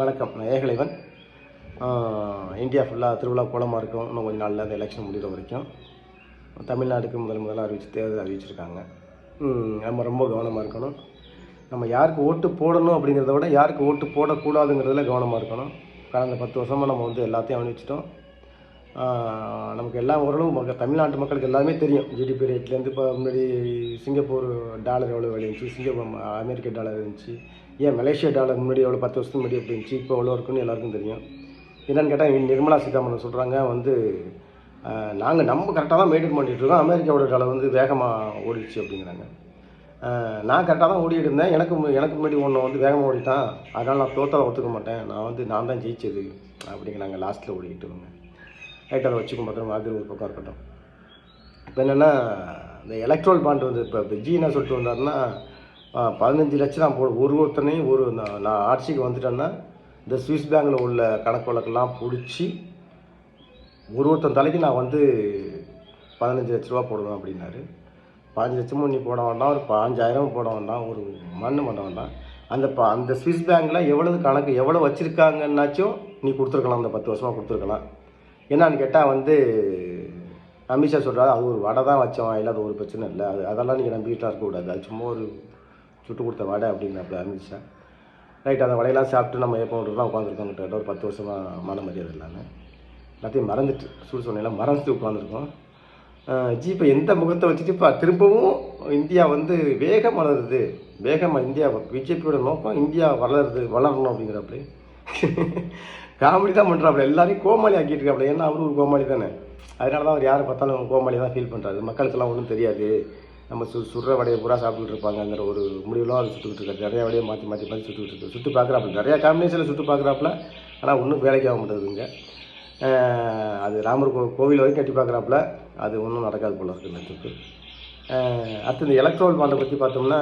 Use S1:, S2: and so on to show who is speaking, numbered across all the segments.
S1: வணக்கம். நான் ஏகலைவன். இந்தியா ஃபுல்லாக திருவிழா கோலமாக இருக்கும். இன்னும் கொஞ்சம் நாளில் அந்த எலெக்ஷன் முடிகிற வரைக்கும் தமிழ்நாட்டுக்கு முதலாக தேர்தல் அறிவிச்சிருக்காங்க. நம்ம ரொம்ப கவனமாக இருக்கணும். நம்ம யாருக்கு ஓட்டு போடணும் அப்படிங்கிறத விட யாருக்கு ஓட்டு போடக்கூடாதுங்கிறதுல கவனமாக இருக்கணும். கடந்த 10 வருஷமாக நம்ம எல்லாத்தையும் அனுபவிச்சிட்டோம். நமக்கு எல்லாம் ஓரளவு தமிழ்நாட்டு மக்களுக்கு எல்லாமே தெரியும். ஜிடிபி ரேட்லேருந்து இப்போ முன்னாடி சிங்கப்பூர் டாலர் எவ்வளோ விலை இருந்துச்சு, அமெரிக்க டாலர் இருந்துச்சு, ஏன் மலேசியா டாலர் முன்னாடி எவ்வளோ 10 வருஷத்துக்கு முன்னாடி எப்படி இருந்துச்சு, இப்போ எவ்வளோ இருக்குன்னு எல்லாருக்கும் தெரியும். என்னென்னு கேட்டால் நிர்மலா சீதாராமன் சொல்கிறாங்க நம்ம கரெக்டாக தான் மெயின்டைன் பண்ணிகிட்ருக்கோம், அமெரிக்காவோட டாலர் வேகமாக ஓடிடுச்சு அப்படிங்கிறாங்க. நான் கரெக்டாக தான் ஓடிட்டு இருந்தேன், எனக்கு முன்னாடி ஒன்று வேகமாக ஓடிட்டான், அதனால் நான் தோற்ற ஒத்துக்க மாட்டேன், நான் தான் ஜெயிச்சது அப்படிங்கிறாங்க. லாஸ்ட்டில் ஓடிக்கிட்டு இருந்தேன். ரைட், அதை வச்சுக்கும் பத்திரம் அது ஒரு பக்கம் இருக்கட்டும். இப்போ என்னென்னா இந்த எலக்ட்ரல் பாண்ட் இப்போ ஜி என்ன சொல்லிட்டு வந்தாருன்னா 15 லட்சம் நான் ஒருத்தனையும் நான் ஆட்சிக்கு வந்துட்டேன்னா இந்த சுவிஸ் பேங்கில் உள்ள கணக்கு வழக்கெல்லாம் பிடிச்சி ஒருத்தன் தலைக்கு நான் 15 லட்ச ரூபா போடுவேன் அப்படின்னாரு. 15 லட்சமும் நீ போட வேண்டாம், ஒரு 5000 போட வேண்டாம், ஒரு மண்ணு பண்ண வேண்டாம், அந்த சுவிஸ் பேங்கில் எவ்வளவு கணக்கு எவ்வளோ வச்சுருக்காங்கன்னாச்சும் நீ கொடுத்துருக்கலாம், அந்த 10 வருஷமாக கொடுத்துருக்கலாம். என்னான்னு கேட்டால் அமித்ஷா சொல்கிறாரு, அது ஒரு வடை தான் வச்சோம், இல்லை அது ஒரு பிரச்சனை இல்லை, அதெல்லாம் நீங்கள் நம்பிக்கிட்டா இருக்கக்கூடாது, அது சும்மா ஒரு சுட்டு கொடுத்த வடை அப்படின்னாப்புல அமித்ஷா. ரைட், அந்த வடையெல்லாம் சாப்பிட்டு நம்ம எப்போ தான் உட்காந்துருக்கோங்கிட்ட ஒரு 10 வருஷமாக மான மரியாதை இல்லாமல் எல்லாத்தையும் மறந்துட்டு சொன்னெல்லாம் மறந்துட்டு உட்காந்துருக்கோம். இப்போ எந்த முகத்தை வச்சுட்டு இப்போ திரும்பவும் இந்தியா வேகம் வளருது, வேகமாக இந்தியா பிஜேபியோட நோக்கம் இந்தியா வளரணும் அப்படிங்கிறப்படி காமெடி தான் பண்ணுறாப்புல, எல்லாரையும் கோமாளி ஆக்கிட்டு இருக்காப்புல. ஏன்னா அவரு ஒரு கோமாளி தானே, அதனால தான் அவர் யாரை பார்த்தாலும் கோமாளி தான் ஃபீல் பண்ணுறாரு. மக்களுக்கெல்லாம் ஒன்றும் தெரியாது, நம்ம சுடுற வடையை பூரா சாப்பிட்டுட்டு இருப்பாங்கங்கிற ஒரு முடிவுலாம் அது சுட்டுக்கிட்டு இருக்காரு. நிறையா வடையை மாற்றி சுட்டுக்கிட்டு இருக்கு, சுட்டு பார்க்குறாப்புல, நிறையா காம்பினேஷனில் சுட்டு பார்க்குறாப்புல. ஆனால் ஒன்றும் வேலைக்கு ஆக மாட்டேதுங்க. அது ராமர் கோவில் வரைக்கும் கட்டி பார்க்குறாப்புல, அது ஒன்றும் நடக்காது போல இருக்குது நட்சத்திரம். அடுத்து இந்த எலக்ட்ரோல் பாண்டை பற்றி பார்த்தோம்னா,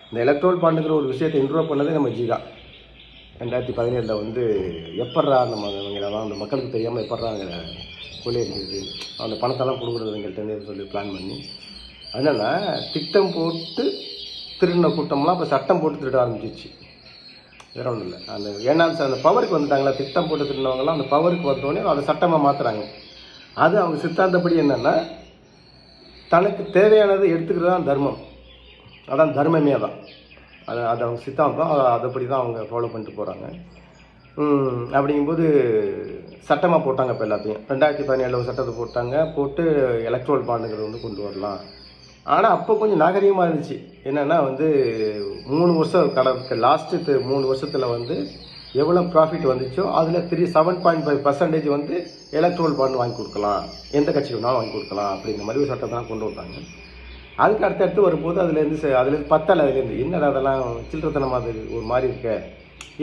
S1: இந்த எலக்ட்ரோல் பாண்டுங்கிற ஒரு விஷயத்தை இன்ட்ரோவ் பண்ணதே நம்ம ஜி தான். 2017 எப்பட்றா அந்த மக்களுக்கு தெரியாமல் எப்பட்றா அங்கே கொள்ளையடிக்கிறது, அந்த பணத்தெல்லாம் கொடுக்குறது எங்கள்கிட்ட சொல்லி பிளான் பண்ணி, அதனால் திட்டம் போட்டு திருடின கூட்டம்லாம் இப்போ சட்டம் போட்டு திருட ஆரம்பிச்சிச்சு. வேற ஒன்றும் இல்லை, ஏன்னா அந்த பவருக்கு வந்துட்டாங்களா, திட்டம் போட்டு திருடினவங்களாம் அந்த பவருக்கு வந்தோடனே அதை சட்டமாக மாற்றுறாங்க. அது அவங்க சித்தாந்தப்படி என்னென்னா, தனக்கு தேவையானது எடுத்துக்கிறது தான் தர்மம், அதான் தர்மமே தான். அது அவங்க சித்தாந்தம், அதைப்படி தான் அவங்க ஃபாலோ பண்ணிட்டு போகிறாங்க. அப்படிங்கும்போது சட்டமாக போட்டாங்க இப்போ எல்லாத்தையும். 2017 சட்டத்தை போட்டு எலக்ட்ரோல் பாண்டுங்கிறது கொண்டு வரலாம். ஆனால் அப்போ கொஞ்சம் நாகரிகமாக இருந்துச்சு. என்னென்னா 3 வருஷம் லாஸ்ட்டு 3 வருஷத்தில் எவ்வளோ ப்ராஃபிட் வந்துச்சோ அதில் 7.5% எலக்ட்ரோல் பாண்டு வாங்கி கொடுக்கலாம், எந்த கட்சி வேணாலும் வாங்கி கொடுக்கலாம் அப்படிங்கிற மாதிரி ஒரு சட்டத்தை தான் கொண்டு வந்தாங்க. அதுக்கு அடுத்தடுத்து வரும்போது அதுலேருந்து பத்தலை, அதுலேருந்து என்னடா அதெல்லாம் சில்லறத்தனமாக ஒரு மாதிரி இருக்க,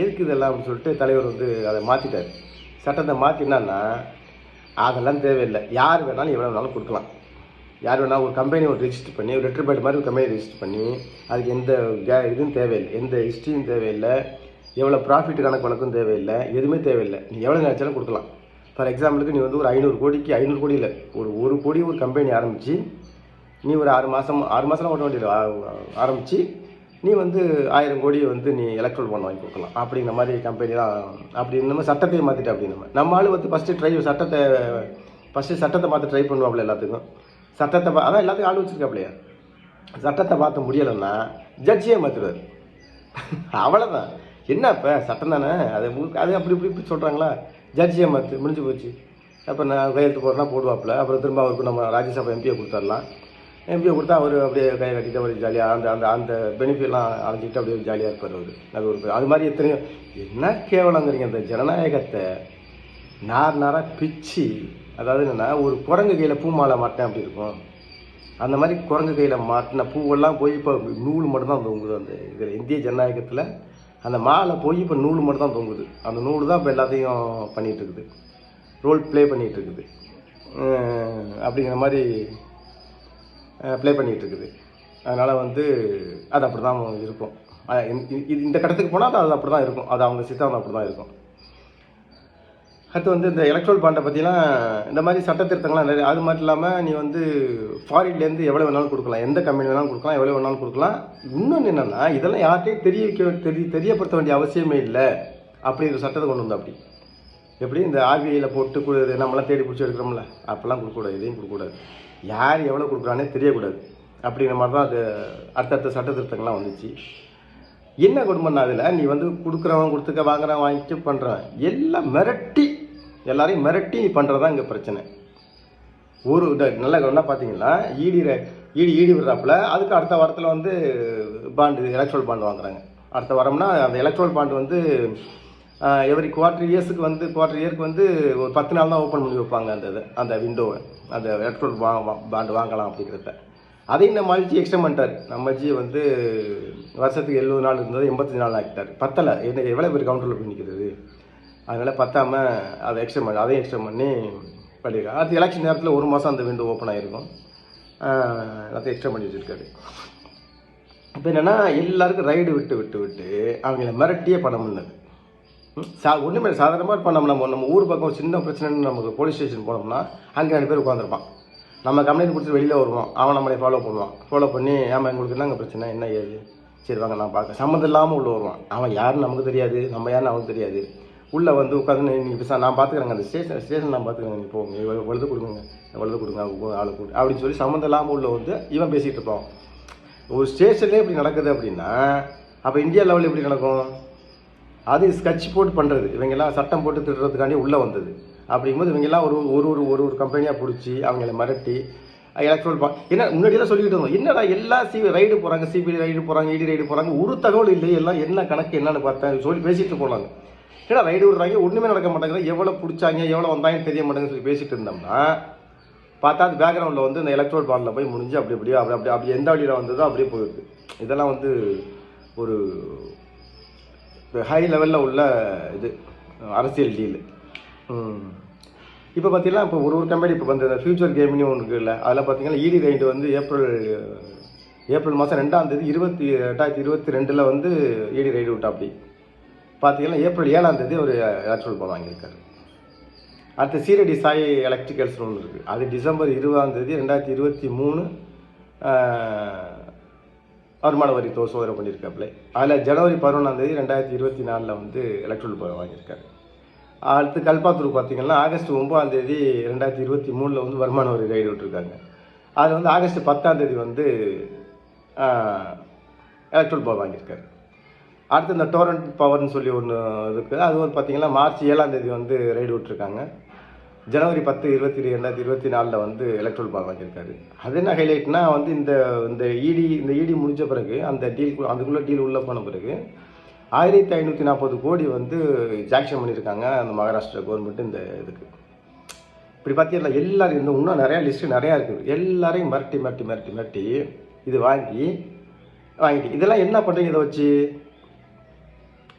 S1: எதுக்கு இதெல்லாம் அப்படின்னு சொல்லிட்டு தலைவர் அதை மாற்றிட்டார். சட்டத்தை மாற்றினான்னா அதெல்லாம் தேவையில்லை, யார் வேணாலும் எவ்வளோ வேணாலும் கொடுக்கலாம், யார் வேணாலும் ஒரு கம்பெனி ரெஜிஸ்டர் பண்ணி ஒரு லெட்டர் பேட் மாதிரி ஒரு கம்பெனி ரெஜிஸ்டர் பண்ணி அதுக்கு எந்த இதுவும் தேவையில்லை, எந்த ஹிஸ்ட்ரியும் தேவையில்லை, எவ்வளோ ப்ராஃபிட் கணக்கு வழக்கும் தேவையில்லை, எதுவுமே தேவையில்லை, நீ எவ்வளோ நினச்சாலும் கொடுக்கலாம். ஃபார் எக்ஸாம்பிளுக்கு நீ ஒரு 500 கோடிக்கு 500 கோடி இல்லை, ஒரு 1 கோடி ஒரு கம்பெனி ஆரம்பித்து நீ ஒரு 6 மாதம் ஓட்ட வேண்டியது ஆரம்பித்து நீ 1000 கோடி நீ எலக்ட்ரோல் பாண்ட் வாங்கி கொடுக்கலாம் அப்படிங்கிற மாதிரி கம்பெனி தான். அப்படி நம்ம சட்டத்தையே மாற்றிட்டு அப்படி நம்ம ஆள் ஃபஸ்ட்டு சட்டத்தை மாற்ற ட்ரை பண்ணுவாப்புல எல்லாத்துக்கும். சட்டத்தை அதான் எல்லாத்துக்கும் ஆள் வச்சுருக்காப்லையா, சட்டத்தை மாற்ற முடியலைன்னா ஜட்ஜியே மாற்றுவார். அவ்வளோதான். என்ன இப்போ சட்டம் தானே, அது அப்படி இப்படி சொல்கிறாங்களா, ஜட்ஜியை மாற்று, முடிஞ்சு போச்சு. அப்போ நான் கையெழுத்து போடுறேன்னா போடுவாப்பில், அப்புறம் திரும்ப அவருக்கு நம்ம ராஜ்யசபா எம்பியை கொடுத்துடலாம். எம்பியை கொடுத்தா அவர் அப்படியே கை கட்டிட்டு அவர் ஜாலியாக அந்த பெனிஃபிட்லாம் அழைச்சிக்கிட்டு அப்படியே ஜாலியாக இருப்பார் அவர். அது மாதிரி எத்தனையோ என்ன கேவலங்கிறீங்க, அந்த ஜனநாயகத்தை நாராக பிச்சு, அதாவது என்னென்னா ஒரு குரங்கு கையில் பூ மாலை மாட்டேன் அப்படி இருக்கும், அந்த மாதிரி குரங்கு கையில் மாட்டின பூவெல்லாம் போய் இப்போ நூல் மட்டும்தான் தொங்குது. இதில் இந்திய ஜனநாயகத்தில் அந்த மாலை போய் இப்போ நூல் மட்டும்தான் தொங்குது. அந்த நூல் தான் இப்போ எல்லாத்தையும் பண்ணிகிட்ருக்குது, ரோல் ப்ளே பண்ணிகிட்ருக்குது, அப்படிங்கிற மாதிரி ப்ளே பண்ணிகிட்ருக்குது. அதனால் அது அப்படி தான் இருக்கும். இந்த கட்டத்துக்கு போனால் அது அப்படி தான் இருக்கும், அது அவங்க சித்தாந்தம் அப்படி தான் இருக்கும். அடுத்து இந்த எலக்ட்ரோல் பாண்டை பற்றிலாம் இந்த மாதிரி சட்ட திருத்தங்கள்லாம் நிறைய. அது மட்டும் இல்லாமல் நீ ஃபாரின்லேருந்து எவ்வளோ வேணாலும் கொடுக்கலாம், எந்த கம்பெனி வேணாலும் கொடுக்கலாம், எவ்வளோ வேணாலும் கொடுக்கலாம். இன்னொன்று என்னென்னா, இதெல்லாம் யார்கிட்டையும் தெரியப்படுத்த வேண்டிய அவசியமே இல்லை. அப்படி ஒரு சட்டத்தை கொண்டு வந்தோம். அப்படி எப்படி இந்த ஆர்பிஐயில் போட்டு நம்மளாம் தேடி பிடிச்சி எடுக்கிறோம்ல, அப்போல்லாம் கொடுக்கக்கூடாது, இதையும் கொடுக்கக்கூடாது, யார் எவ்வளோ கொடுக்குறானே தெரியக்கூடாது. அப்படிங்கிற மாதிரி தான் அது அடுத்தடுத்த சட்ட திருத்தங்கள்லாம் வந்துச்சு. என்ன கொடுமைன்னா அதில் நீ வந்து கொடுக்குறவன் கொடுத்துக்க, வாங்குறவன் வாங்கிட்டு பண்ணுறவன் எல்லாம் மிரட்டி, எல்லாரையும் மிரட்டி நீ பண்ணுறது தான் இங்கே பிரச்சனை. ஒரு நல்ல ஒன்றா பார்த்தீங்கன்னா ஈடி விடுறாப்புல, அதுக்கு அடுத்த வாரத்தில் வந்து பாண்டு, எலக்ட்ரல் பாண்டு வாங்குறாங்க. அடுத்த வாரம்னா அந்த எலக்ட்ரல் பாண்டு வந்து எவ்ரி குவார்டர் இயருக்கு வந்து ஒரு 10 நாள் தான் ஓப்பன் பண்ணி வைப்பாங்க அந்த விண்டோவை, அந்த எலக்ட்ரல் பாண்டு வாங்கலாம் அப்படிங்கிறத. அதையும் நம்ம அழிச்சு எக்ஸ்டெண்ட் பண்ணிட்டார். நம்ம ஜி வந்து வருஷத்துக்கு 70 நாள் இருந்தது 85 நாள் ஆக்கிட்டார். பத்தலை, என்ன எவ்வளோ பேர் கவுண்டரில் போய் நிற்கிறது, அதனால் பத்தாமல் அதை அதையும் எக்ஸ்டெண்ட் பண்ணி பண்ணியிருக்காங்க. அடுத்து எலெக்ஷன் நேரத்தில் 1 மாதம் அந்த விண்டோ ஓப்பன் ஆகிருக்கும், எல்லாத்தையும் எக்ஸ்டெண்ட் பண்ணி வச்சுருக்காரு. இப்போ என்னென்னா எல்லாருக்கும் ரைடு விட்டு அவங்கள மிரட்டியே பணம் பண்ணது. ஒன்றுமே சாதாரணமாக பண்ணோம். நம்ம ஊர் பக்கம் சின்ன பிரச்சனைன்னு நமக்கு போலீஸ் ஸ்டேஷன் போனோம்னா அங்கே 2 பேர் உட்காந்துருப்பான். நம்ம கம்ப்ளைண்ட் கொடுத்து வெளியில் வருவோம், அவன் நம்மளை ஃபாலோ பண்ணி ஆமாம் எங்களுக்கு என்னங்க பிரச்சனை, என்ன ஏது, சரி வாங்க நான் பார்க்க, சம்மந்தம் இல்லாமல் உள்ளே வருவான். அவன் யாருன்னு நமக்கு தெரியாது, நம்ம யாருன்னு அவனுக்கு தெரியாது. உள்ளே வந்து உட்காந்து நீங்கள் நான் பார்த்துக்கிறேங்க, அந்த ஸ்டேஷன் நான் பார்த்துக்கிறேங்க, நீ போங்க, எழுத கொடுங்க ஆளு கூட அப்படின்னு சொல்லி சம்மந்தம் இல்லாமல் உள்ள வந்து இவன் பேசிகிட்டு இருப்பான். ஒரு ஸ்டேஷன்லேயே இப்படி நடக்குது அப்படின்னா அப்போ இந்தியா லெவலில் எப்படி நடக்கும்? அது ஸ்கட்ச் போட்டு பண்ணுறது, இவங்கெல்லாம் சட்டம் போட்டு திட்டுறதுக்காண்டி உள்ளே வந்தது. அப்படிங்கும்போது இவங்கெல்லாம் ஒரு கம்பெனியாக பிடிச்சி அவங்கள மிரட்டி எலக்ட்ரல் என்ன முன்னாடியெல்லாம் சொல்லிக்கிட்டு இருந்தோம். என்னடா எல்லா ரைடு போகிறாங்க, சிபிஐ ரைடு போகிறாங்க, இடி ரைடு போகிறாங்க, ஒரு தகவல் இல்லை, எல்லாம் என்ன கணக்கு என்னன்னு பார்த்தேன் சொல்லி பேசிட்டு போனாங்க. ஏன்னா ரைடு விடுறாங்க, ஒன்றுமே நடக்க மாட்டாங்க, எவ்வளோ பிடிச்சாங்க எவ்வளோ வந்தாங்கன்னு தெரிய மாட்டேங்குன்னு சொல்லி பேசிட்டு இருந்தோம்னா பார்த்தா அது பேக்ரவுண்டில் வந்து இந்த எலக்ட்ரல் பாண்டில் போய் முடிஞ்சு அப்படி எந்த வழியில் வந்ததோ அப்படியே போயிடுது. இதெல்லாம் வந்து ஒரு ஹை லெவலில் உள்ள இது அரசியல் டீலு. இப்போ பார்த்தீங்கன்னா இப்போ ஒரு கம்பெனி இப்போ வந்து ஃபியூச்சர் கேம்னு ஒன்று இருக்குல்ல, அதில் பார்த்தீங்கன்னா இடி ரைடு வந்து ஏப்ரல் மாதம் 2ஆம் தேதி 2022 வந்து இடி ரைடு விட்டா. அப்படி பார்த்தீங்கன்னா ஏப்ரல் 7ஆம் தேதி ஒரு எலக்ட்ரல் பால் வாங்கியிருக்காரு. அடுத்து சீரடி சாய் எலக்ட்ரிக்கல்ஸ்னு ஒன்று இருக்குது, அது டிசம்பர் 20ஆம் தேதி 2023 வருமான வரி சோதனை பண்ணியிருக்காப்புல. அதில் ஜனவரி 11ஆம் தேதி 2024 வந்து எலக்ட்ரல் பால் வாங்கியிருக்காரு. அடுத்து கல்பாத்தூர் பார்த்தீங்கன்னா ஆகஸ்ட் 9ஆம் தேதி 2023 வந்து வருமான வரி ரைடு விட்டுருக்காங்க. அது வந்து ஆகஸ்ட் 10ஆம் தேதி வந்து எலக்ட்ரல் பால் வாங்கியிருக்காரு. அடுத்து இந்த டோரண்ட் பவர்னு சொல்லி ஒன்று இருக்குது, அது வந்து பார்த்தீங்கன்னா மார்ச் 7ஆம் தேதி வந்து ரைடு விட்டுருக்காங்க. ஜனவரி 10, 2024 வந்து எலக்ட்ரல் பால் வாங்கியிருக்காரு. அது என்ன ஹைலைட்னா வந்து இந்த இடி முடிஞ்ச பிறகு அதுக்குள்ளே டீல் உள்ளே போன பிறகு 1540 கோடி வந்து ஜாக்ஷன் பண்ணியிருக்காங்க அந்த மகாராஷ்டிரா கவர்மெண்ட் இந்த இதுக்கு. இப்படி பார்த்தீங்கன்னா எல்லாரும் இன்னும் நிறையா லிஸ்ட்டு நிறையா இருக்குது. எல்லாரையும் மிரட்டி இது வாங்கிட்டு இதெல்லாம் என்ன பண்ணுறீங்க? இதை வச்சு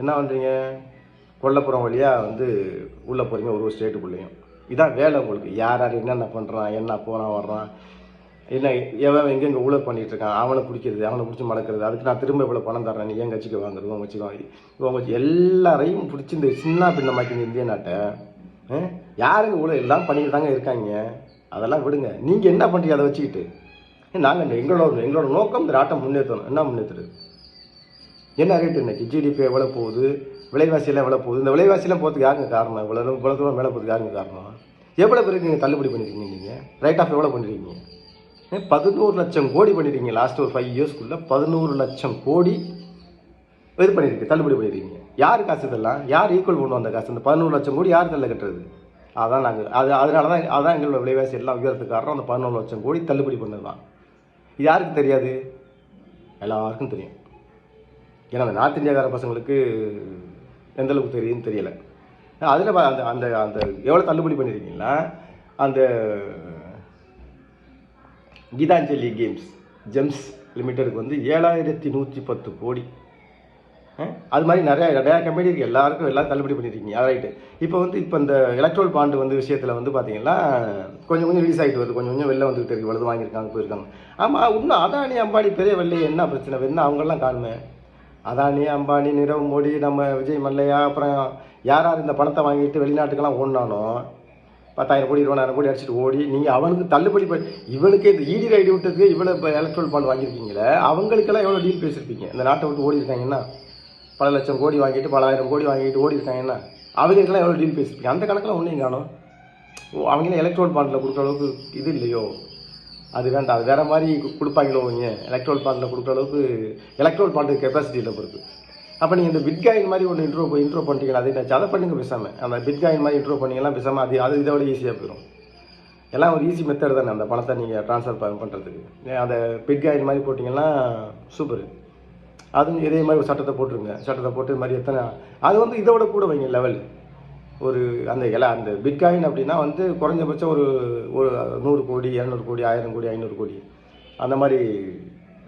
S1: என்ன பண்ணுறீங்க? கொல்லப்புறம் வழியாக வந்து உள்ளே போகிறீங்க ஒரு ஸ்டேட்டுக்குள்ளேயும். இதான் வேலை உங்களுக்கு. யார் என்னென்ன பண்ணுறான், என்ன போகிறான் வர்றான், என்ன எங்கெங்கே ஊழல் பண்ணிகிட்டு இருக்கான், அவனை பிடிக்கிறது, அவனை பிடிச்சி மடக்கிறது, அதுக்கு நான் திரும்ப இவ்வளோ பணம் தர்றேன், நீ ஏன் கட்சிக்கு வாங்குறது, உன் கட்சிக்கு வாங்கி எல்லாரையும் பிடிச்சி இந்த சின்ன பின்னமாக்கி இந்த இந்திய நாட்டை யாருங்க ஊழல் எல்லாம் பண்ணிட்டு தாங்க இருக்காங்க. அதெல்லாம் விடுங்க. நீங்கள் என்ன பண்ணுறீங்க அதை வச்சுக்கிட்டு? நாங்கள் எங்களோட நோக்கம் இந்த நாட்டை முன்னேற்றணும். என்ன முன்னேற்றுறது? என்ன ரேட்டு இன்னைக்கு? ஜிடிபி எவ்வளோ போகுது, விலைவாசியெல்லாம் எவ்வளோ போகுது? இந்த விலைவாசியெல்லாம் போகிறதுக்கு யாருங்க காரணம்? இவ்வளோ தூரம் மேலே போகிறதுக்கு யாருங்க காரணம்? எவ்வளோ பேருக்கு நீங்கள் தள்ளுபடி பண்ணியிருக்கீங்க? நீங்கள் ரைட் ஆஃப் எவ்வளோ பண்ணியிருக்கீங்க? 11 லட்சம் கோடி பண்ணியிருக்கீங்க. லாஸ்ட் ஒரு 5 இயர்ஸ்க்குள்ளே 11 லட்சம் கோடி இது பண்ணியிருக்கு, தள்ளுபடி பண்ணியிருக்கீங்க. யார் காசு இதெல்லாம்? யார் ஈக்குவல் பண்ணுவோம் அந்த காசு? இந்த 11 லட்சம் கோடி யார் தள்ள கட்டுறது? அதனால தான் எங்களோட விலைவாசி எல்லாம் உயரத்துக்கு காரணம் அந்த 11 லட்சம் கோடி தள்ளுபடி பண்ணது தான். இது யாருக்கு தெரியாது? எல்லாருக்கும் தெரியும். ஏன்னா அந்த நார்த் இந்தியாக்கார பசங்களுக்கு எந்தளவுக்கு தெரியுதுன்னு தெரியலை. அதில் அந்த அந்த எவ்வளோ தள்ளுபடி பண்ணியிருக்கீங்களா? அந்த கீதாஞ்சலி ஜெம்ஸ் லிமிட்டெடுக்கு வந்து 7110 கோடி. அது மாதிரி நிறையா கம்பெனி இருக்குது. எல்லாரும் தள்ளுபடி பண்ணியிருக்கீங்க. ரைட்டு. இப்போ இந்த எலக்ட்ரல் பாண்டு வந்து விஷயத்தில் வந்து பார்த்தீங்கன்னா கொஞ்சம் ரிலீஸ் ஆகிட்டு வருது, கொஞ்சம் வெளில வந்துகிட்டு இருக்கு. இவ்வளவு வாங்கியிருக்காங்க, போயிருக்காங்க. ஆமாம், இன்னும் அதானி அம்பானி பெரிய வெள்ளி என்ன பிரச்சனை? என்ன அவங்கெல்லாம் காணுமே. அதானி அம்பானி, நிரவ் மோடி, நம்ம விஜய் மல்லையா, அப்புறம் யார் இந்த பணத்தை வாங்கிட்டு வெளிநாட்டுக்கெல்லாம் ஓடினானோ 10,000 கோடி 20,000 கோடி அடிச்சுட்டு ஓடி நீங்கள் அவனுக்கு தள்ளுபடி இவனுக்கு இந்த இடி ரைடு விட்டதுக்கு இவ்வளோ இப்போ எலக்ட்ரல் பாண்ட் வாங்கியிருக்கீங்களே, அவங்களுக்கெல்லாம் எவ்வளோ டீல் பேசியிருப்பீங்க? இந்த நாட்டை விட்டு ஓடி இருக்காங்கன்னா பல லட்சம் கோடி வாங்கிட்டு பல ஆயிரம் கோடி வாங்கிட்டு ஓடி இருக்காங்கன்னா அவங்களுக்கெல்லாம் எவ்வளோ டீல் பேசியிருப்பீங்க? அந்த கணக்கில் ஒன்றையும் காணும். அவங்களே எலக்ட்ரோல் பாண்டில் கொடுக்குற அளவுக்கு இது இல்லையோ? அது வேண்டாம், அது வேறு மாதிரி கொடுப்பாங்களோ? அவங்க எலக்ட்ரோல் பாண்டில் கொடுக்குற அளவுக்கு எலக்ட்ரோல் பாண்டுக்கு கெப்பாசிட்டி இல்லை பொறுத்து. அப்போ நீங்கள் இந்த பிட்காயின் மாதிரி ஒன்று இன்ட்ரோ பண்ணிட்டீங்களா? அது என்ன அதை பண்ணுங்க பேசாமல். அந்த பிட்காயின் மாதிரி இன்ட்ரோ பண்ணிங்கன்னா பேசாமல் அது இதை விட ஈஸியாக போயிடும். எல்லாம் ஒரு ஈஸி மெத்தட் தானே அந்த பணத்தை நீங்கள் ட்ரான்ஸ்ஃபர் பண்ணுறதுக்கு. அந்த பிட்காயின் மாதிரி போட்டிங்கன்னா சூப்பர். அதுவும் இதே மாதிரி ஒரு சட்டத்தை போட்டுருங்க. சட்டத்தை போட்டு இது மாதிரி எத்தனை அது வந்து இதை விட கூட வைங்க லெவல். ஒரு அந்த பிட்காயின் அப்படின்னா வந்து குறைஞ்சபட்சம் ஒரு 100 கோடி 200 கோடி 1000 கோடி 500 கோடி அந்த மாதிரி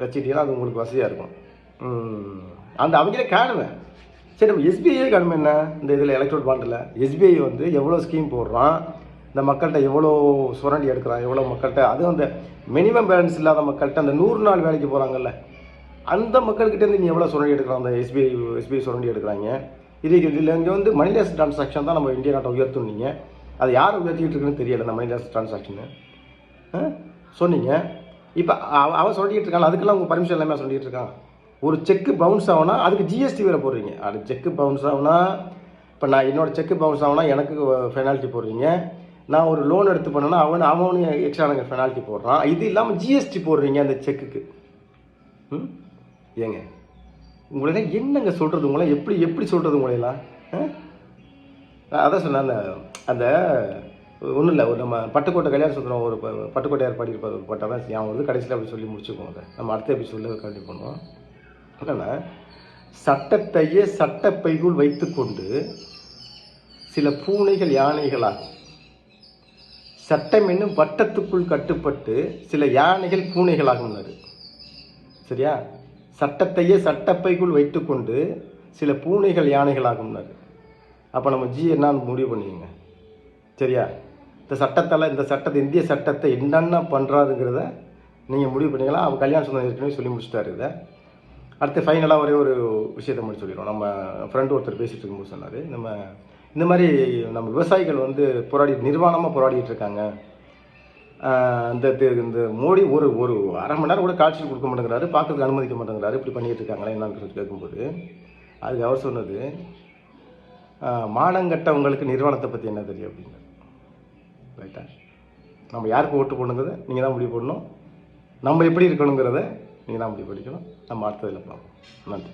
S1: வச்சுட்டீங்கன்னா அது உங்களுக்கு வசதியாக இருக்கும். அந்த அவங்களே காணுவேன். சரி, நம்ம எஸ்பிஐ காணுமே என்ன இந்த இதில் எலக்ட்ரோல் பாண்டில் எஸ்பிஐ வந்து எவ்வளோ ஸ்கீம் போடுறான், இந்த மக்கள்கிட்ட எவ்வளோ சுரண்டி எடுக்கிறான், எவ்வளோ மக்கள்கிட்ட, அதுவும் அந்த மினிமம் பேலன்ஸ் இல்லாத மக்கள்கிட்ட அந்த 100 நாள் வேலைக்கு போகிறாங்கல்ல அந்த மக்கள்கிட்டேருந்து நீ எவ்வளோ சுரண்டி எடுக்கிறான் அந்த எஸ்பிஐ சுரண்டி எடுக்கிறாங்க. இதில் இங்கே வந்து மணிலேஸ் டிரான்சாக்ஷன் தான் நம்ம இந்தியா நாட்டை உயர்த்துனீங்க. அது யார் உயர்த்திக்கிட்டு இருக்குன்னு தெரியல அந்த மணிலேஸ் டிரான்சாக்ஷனு சொன்னீங்க. இப்போ அவன் சொல்லிக்கிட்டு இருக்காங்க, அதுக்கெல்லாம் உங்கள் பர்மிஷன் எல்லாமே சொல்லிகிட்டு இருக்கான். ஒரு செக்கு பவுன்ஸ் ஆகுனா அதுக்கு ஜிஎஸ்டி வேறு போடுறீங்க. அது செக்கு பவுன்ஸ் ஆகுனா இப்போ நான் என்னோடய செக்கு பவுன்ஸ் ஆகுனா எனக்கு பெனால்ட்டி போடுறீங்க. நான் ஒரு லோன் எடுத்து பண்ணேன்னா அவனு எக்ஸ்ட்ரா எனக்கு பெனால்ட்டி போடுறான். இது இல்லாமல் ஜிஎஸ்டி போடுறீங்க அந்த செக்குக்கு. ஏங்க உங்களெல்லாம் என்னங்க சொல்கிறது? உங்களை எப்படி சொல்கிறது உங்களையெல்லாம்? அதான் சொன்னேன், அந்த ஒன்றும் இல்லை, ஒரு நம்ம பட்டுக்கோட்டை கல்யாணம் சுற்றுறோம், ஒரு பட்டுக்கோட்டையார் பாடியிருப்பார் ஒரு பாட்டை தான் அவன் வந்து கடைசியில் அப்படி சொல்லி முடிச்சுக்குவோம். அதை நம்ம அடுத்த எபிசோடில் கண்டிப்பாக பண்ணுவோம். என்னென்னா, சட்டத்தையே சட்டப்பைக்குள் வைத்துக்கொண்டு சில பூனைகள் யானைகளாகும், சட்டம் என்னும் வட்டத்துக்குள் கட்டுப்பட்டு சில யானைகள் பூனைகளாகும்னாரு. சரியா? சட்டத்தையே சட்டப்பைக்குள் வைத்துக்கொண்டு சில பூனைகள் யானைகளாகும்னாரு. அப்போ நம்ம என்னன்னு முடிவு பண்ணிக்கோங்க. சரியா? இந்த சட்டத்தை இந்திய சட்டத்தை என்னென்ன பண்ணுறாருங்கிறத நீங்கள் முடிவு பண்ணிக்கலாம். அவர் கல்யாண சுந்தரம் ஏற்கனவே சொல்லி முடிச்சுட்டாரு. இதை அடுத்து ஃபைனலாக ஒரே ஒரு விஷயத்தை மட்டும் சொல்லிடுவோம். நம்ம ஃப்ரெண்டு ஒருத்தர் பேசிகிட்டு இருக்கும்போது சொன்னார், இந்த மாதிரி நம்ம விவசாயிகள் வந்து நிர்வாணமாக போராடிட்டு இருக்காங்க. இந்த மோடி ஒரு அரை மணி நேரம் கூட காட்சி கொடுக்க மாட்டேங்கிறாரு, பார்க்கறதுக்கு அனுமதிக்க மாட்டேங்கிறாரு, இப்படி பண்ணிகிட்டு இருக்காங்களே என்னன்னு கேட்கும்போது அதுக்கு அவர் சொன்னது, மானங்கட்டவங்களுக்கு நிர்வாணத்தை பற்றி என்ன தெரியும் அப்படிங்கிறது. ரைட்டா? நம்ம யாருக்கு ஓட்டு போடணுங்கிறத நீங்கள் தான் முடிவு பண்ணணும். நம்ம எப்படி இருக்கணுங்கிறத நீங்கள் தான் முடிவு பண்ணிக்கணும். நம்ம அடுத்ததில் பார்ப்போம். நன்றி.